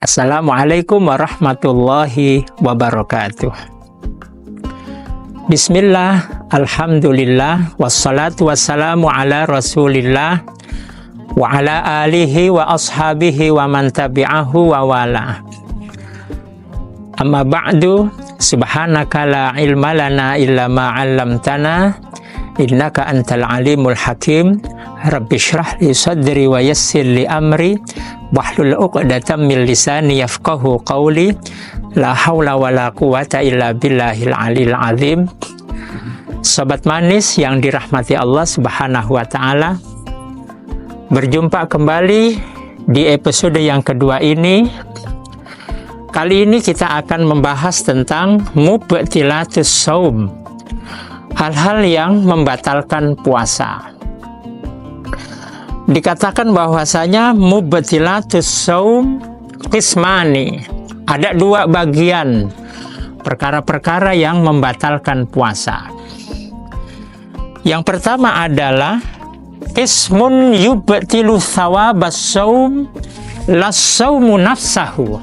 Assalamualaikum warahmatullahi wabarakatuh. Bismillah, alhamdulillah, wassalatu wassalamu ala rasulillah wa ala alihi wa ashabihi wa man tabi'ahu wa wala. Amma ba'du, subhanaka la ilma lana illa ma 'allamtana innaka antal alimul hakim. Rabbi shrah li sadri wa yassir li amri wahlul 'uqdatam min lisani yafqahu qawli. La haula wala quwata illa billahil alil azim. Sobat manis yang dirahmati Allah Subhanahu wa taala, berjumpa kembali di episode yang kedua ini. Kali ini kita akan membahas tentang mubtilatus shaum, hal-hal yang membatalkan puasa. Dikatakan bahwasanya mubtilatus shaum qismani, ada dua bagian perkara-perkara yang membatalkan puasa. Yang pertama adalah qismun yubtilu thawabas shaum las shaumu nafsahu.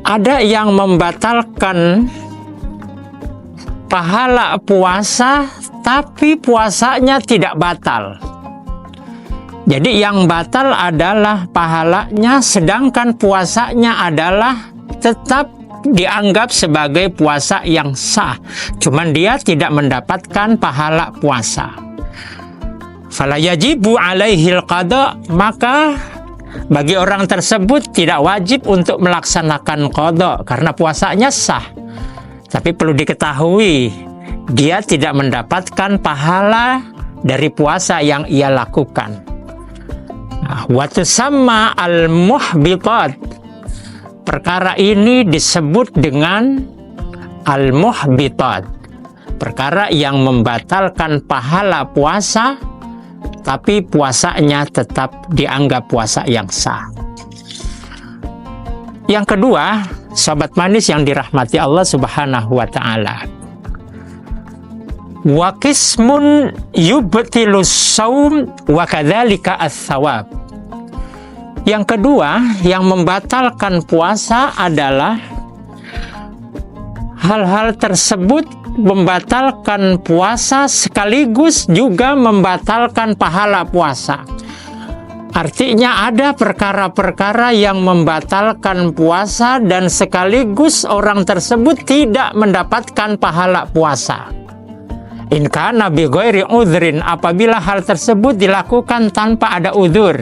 Ada yang membatalkan pahala puasa tapi puasanya tidak batal. Jadi yang batal adalah pahalanya, sedangkan puasanya adalah tetap dianggap sebagai puasa yang sah. Cuman dia tidak mendapatkan pahala puasa. Fala yajibu alaihil qada, maka bagi orang tersebut tidak wajib untuk melaksanakan qada karena puasanya sah. Tapi perlu diketahui, dia tidak mendapatkan pahala dari puasa yang ia lakukan. Wa tusamma al-muhbitat. Perkara ini disebut dengan al-muhbitat. Perkara yang membatalkan pahala puasa, tapi puasanya tetap dianggap puasa yang sah. Yang kedua, sahabat manis yang dirahmati Allah Subhanahu wa taala, wa qismun yubtilus shaum wa kadzalika ats-tsawab. Yang kedua, yang membatalkan puasa adalah hal-hal tersebut membatalkan puasa sekaligus juga membatalkan pahala puasa. Artinya ada perkara-perkara yang membatalkan puasa dan sekaligus orang tersebut tidak mendapatkan pahala puasa. In kana bi ghairi udhrin, apabila hal tersebut dilakukan tanpa ada udzur,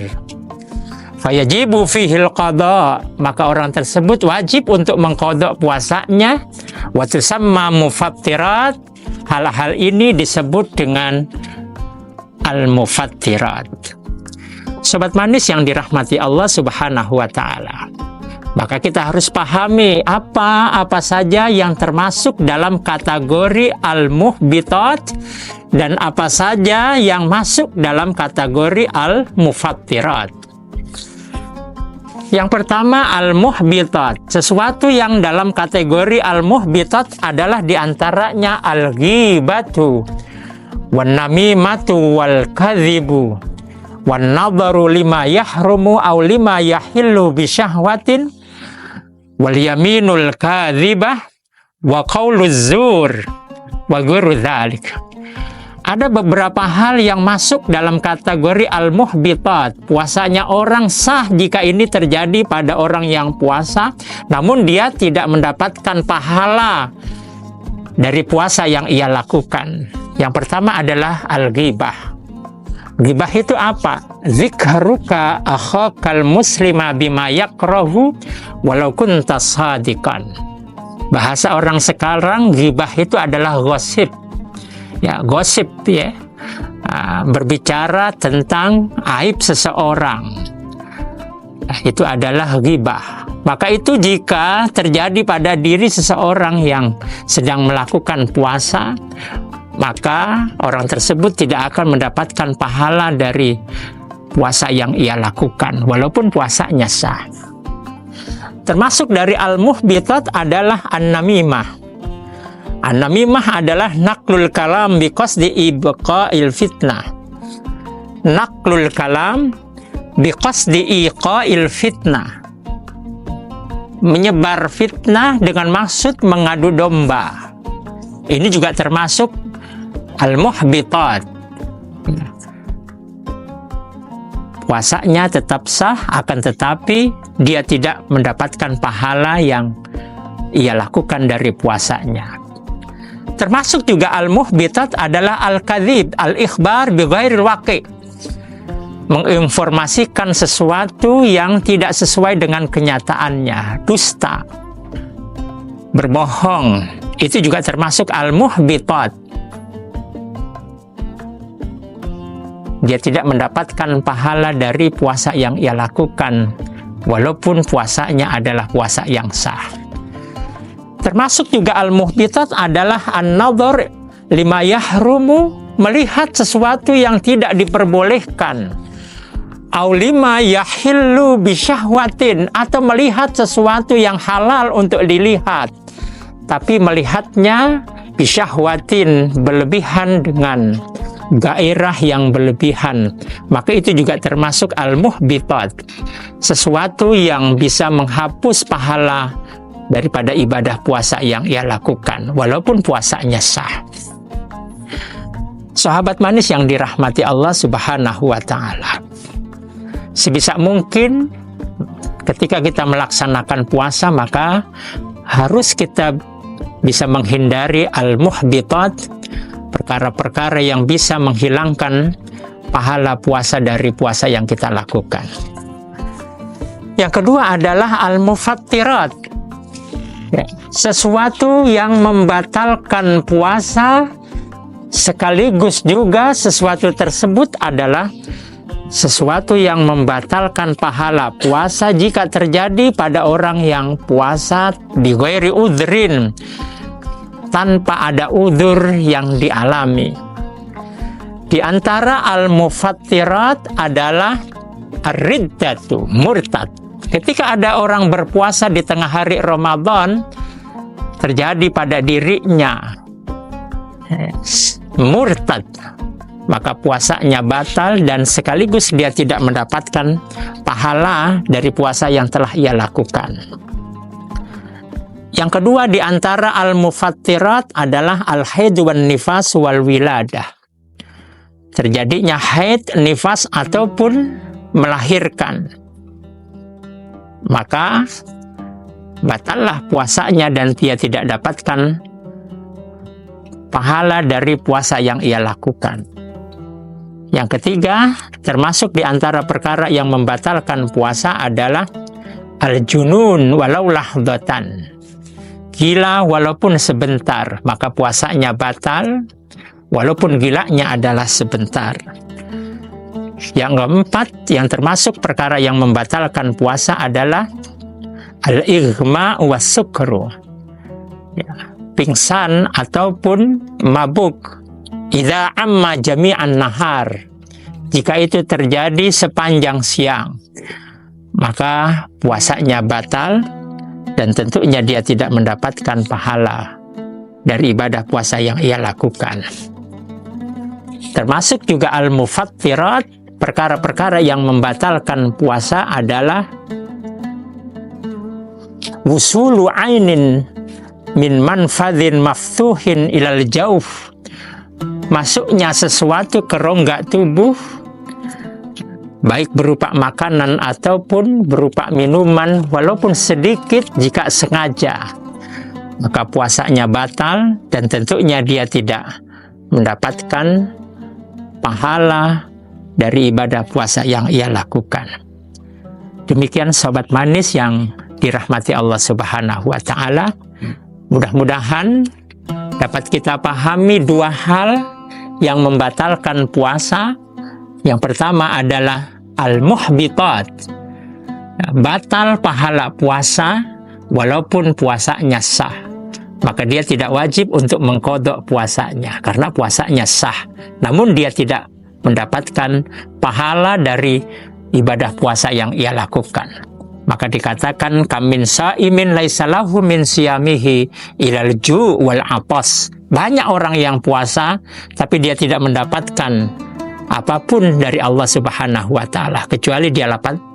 fayajibu fihil qada, maka orang tersebut wajib untuk mengqadha puasanya. Wa tusamma mufattirat, hal-hal ini disebut dengan al-mufattirat. Sobat manis yang dirahmati Allah Subhanahu wa taala, maka kita harus pahami apa saja yang termasuk dalam kategori al-muhbitat dan apa saja yang masuk dalam kategori al-mufattirat. Yang pertama, al-muhbitat. Sesuatu yang dalam kategori al-muhbitat adalah diantaranya al-ghibatu, wan namimatu wal kadhibu, wan nadharu lima yahrumu aw lima yahillu bi syahwatin, wal yaminul kadhibah, wa qauluz zur, wa ghairu dzalik. Ada beberapa hal yang masuk dalam kategori al-muhbitat. Puasanya orang sah jika ini terjadi pada orang yang puasa, namun dia tidak mendapatkan pahala dari puasa yang ia lakukan. Yang pertama adalah al-ghibah. Ghibah itu apa? Zikruka akhakal muslima bima yakrahu walau kunta shadiqan. Bahasa orang sekarang, ghibah itu adalah gosip. Ya, gosip ya, berbicara tentang aib seseorang. Itu adalah ghibah. Maka itu jika terjadi pada diri seseorang yang sedang melakukan puasa, maka orang tersebut tidak akan mendapatkan pahala dari puasa yang ia lakukan, walaupun puasanya sah. Termasuk dari al-muhbitat adalah an-namimah. An-namimah adalah naqlul kalam biqasdi ibqa'il fitnah. Naqlul kalam biqasdi iqa'il fitnah. menyebar fitnah dengan maksud mengadu domba. Ini juga termasuk al-muhbitat. Puasanya tetap sah, akan tetapi dia tidak mendapatkan pahala yang ia lakukan dari puasanya. Termasuk juga al-muhbitat adalah al-kadzib, al-ikhbar bi ghairil waqi'. Menginformasikan sesuatu yang tidak sesuai dengan kenyataannya, dusta, berbohong. Itu juga termasuk al-muhbitat. Dia tidak mendapatkan pahala dari puasa yang ia lakukan, walaupun puasanya adalah puasa yang sah. Termasuk juga al-muhbitat adalah an-nadhar lima yahrumu, melihat sesuatu yang tidak diperbolehkan. Au lima yahillu bisyahwatin, atau melihat sesuatu yang halal untuk dilihat, tapi melihatnya bisyahwatin, berlebihan dengan gairah yang berlebihan. Maka itu juga termasuk al-muhbitat, sesuatu yang bisa menghapus pahala daripada ibadah puasa yang ia lakukan, walaupun puasanya sah. Sahabat manis yang dirahmati Allah Subhanahu wa Ta'ala, sebisa mungkin ketika kita melaksanakan puasa, maka harus kita bisa menghindari al-muhbitat, perkara-perkara yang bisa menghilangkan pahala puasa dari puasa yang kita lakukan. Yang kedua adalah al-mufattirat, sesuatu yang membatalkan puasa, sekaligus juga sesuatu tersebut adalah sesuatu yang membatalkan pahala puasa jika terjadi pada orang yang puasa bi ghairi udhrin, tanpa ada udzur yang dialami. Di antara al-mufattirat adalah ar-riddatu, murtad. Ketika ada orang berpuasa di tengah hari Ramadan, terjadi pada dirinya murtad, maka puasanya batal dan sekaligus dia tidak mendapatkan pahala dari puasa yang telah ia lakukan. Yang kedua di antara al-mufattirat adalah al-haid wan nifas wal wiladah. Terjadinya haid, nifas ataupun melahirkan. Maka batallah puasanya dan dia tidak dapatkan pahala dari puasa yang ia lakukan. Yang ketiga, termasuk di antara perkara yang membatalkan puasa adalah al-junun walau lahdatan. Gila walaupun sebentar, maka puasanya batal walaupun gilanya adalah sebentar. Yang keempat, yang termasuk perkara yang membatalkan puasa adalah al-ighma was sukru, pingsan ataupun mabuk. Idza amma jami'an nahar, jika itu terjadi sepanjang siang, maka puasanya batal dan tentunya dia tidak mendapatkan pahala dari ibadah puasa yang ia lakukan. Termasuk juga al-mufattirat, perkara-perkara yang membatalkan puasa adalah wusulu ainin min manfadhin maftuhin ilal jauf, masuknya sesuatu ke rongga tubuh, baik berupa makanan ataupun berupa minuman, walaupun sedikit jika sengaja, maka puasanya batal dan tentunya dia tidak mendapatkan pahala dari ibadah puasa yang ia lakukan. Demikian sobat manis yang dirahmati Allah Subhanahu wa Ta'ala, mudah-mudahan dapat kita pahami dua hal yang membatalkan puasa. Yang pertama adalah al-muhbitat, batal pahala puasa walaupun puasanya sah, maka dia tidak wajib untuk mengqadha puasanya karena puasanya sah, namun dia tidak mendapatkan pahala dari ibadah puasa yang ia lakukan. Maka dikatakan kamin saimin laisa lahu min siyamihi ilal ju' wal atas. Banyak orang yang puasa tapi dia tidak mendapatkan apapun dari Allah Subhanahu wa Ta'ala, kecuali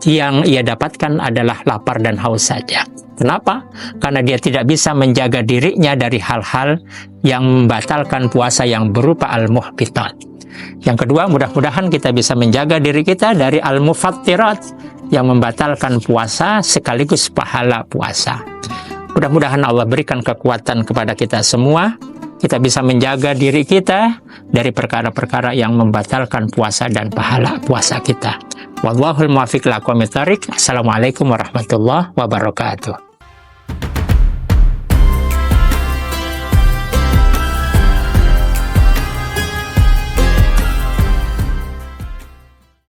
yang ia dapatkan adalah lapar dan haus saja. Kenapa? Karena dia tidak bisa menjaga dirinya dari hal-hal yang membatalkan puasa yang berupa al-muhbitat. Yang kedua, mudah-mudahan kita bisa menjaga diri kita dari al-mufattirat yang membatalkan puasa sekaligus pahala puasa. Mudah-mudahan Allah berikan kekuatan kepada kita semua. Kita bisa menjaga diri kita dari perkara-perkara yang membatalkan puasa dan pahala puasa kita. Wallahul muwaffiq ila aqwamit thoriq. Assalamualaikum warahmatullahi wabarakatuh.